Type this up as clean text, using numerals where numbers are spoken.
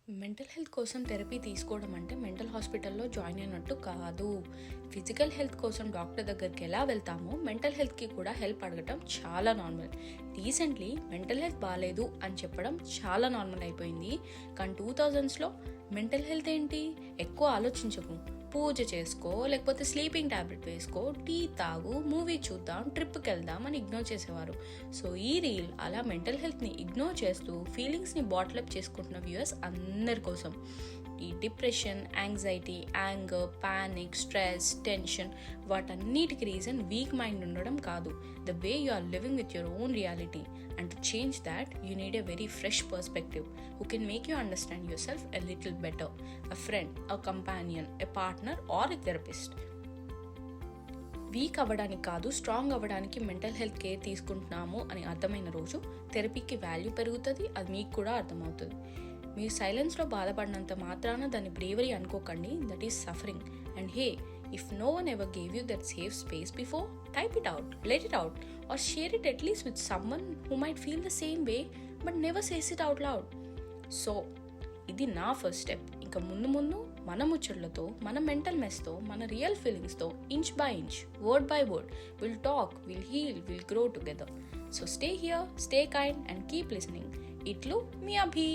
Mental health కోసం therapy తీసుకోవడం అంటే మెంటల్ హాస్పిటల్లో జాయిన్ అయినట్టు కాదు. ఫిజికల్ హెల్త్ కోసం డాక్టర్ దగ్గరికి ఎలా వెళ్తామో మెంటల్ హెల్త్కి కూడా హెల్ప్ అడగటం చాలా నార్మల్. రీసెంట్లీ మెంటల్ హెల్త్ బాగాలేదు అని చెప్పడం చాలా నార్మల్ అయిపోయింది. కానీ 2000స్లో మెంటల్ హెల్త్ ఏంటి, ఎక్కువ ఆలోచించకు, పూజ చేసుకో, లేకపోతే స్లీపింగ్ ట్యాబ్లెట్ వేసుకో, టీ తాగు, మూవీ చూద్దాం, ట్రిప్కి వెళ్దాం అని ఇగ్నోర్ చేసేవారు. సో ఈ రీల్ అలా మెంటల్ హెల్త్ని ఇగ్నోర్ చేస్తూ ఫీలింగ్స్ని బాటిలప్ చేసుకుంటున్న వ్యూయర్స్ అందరి కోసం. ఈ depression, anxiety, anger, panic, stress, tension వాటన్నిటికి రీజన్ వీక్ మైండ్ ఉండడం కాదు, the way you are living with your own reality. And to change that you need a very fresh perspective who can make you understand yourself a little better. A friend, a companion, a partner or a therapist. Week అవ్వడానికి కాదు, strong అవ్వడానికి mental health care తీసుకుంటున్నాము అని అర్థమైన రోజు థెరపీకి value పెరుగుతుంది, అది మీకు కూడా అర్థమవుతుంది. మీరు సైలెన్స్లో బాధపడినంత మాత్రాన దాన్ని బ్రేవరీ అనుకోకండి, that is suffering. And hey, if no one ever gave you that safe space before, type it out, let it out, or share it at least with someone who might feel the same way but never says it out loud. So ఇది నా first step. ఇంకా ముందు ముందు మన ముచ్చట్లతో, మన mental మెస్తో, మన real ఫీలింగ్స్తో inch by inch, word by word we'll talk, we'll heal, we'll grow together. So stay here, stay kind and keep listening. ఇట్లు మీ అభి.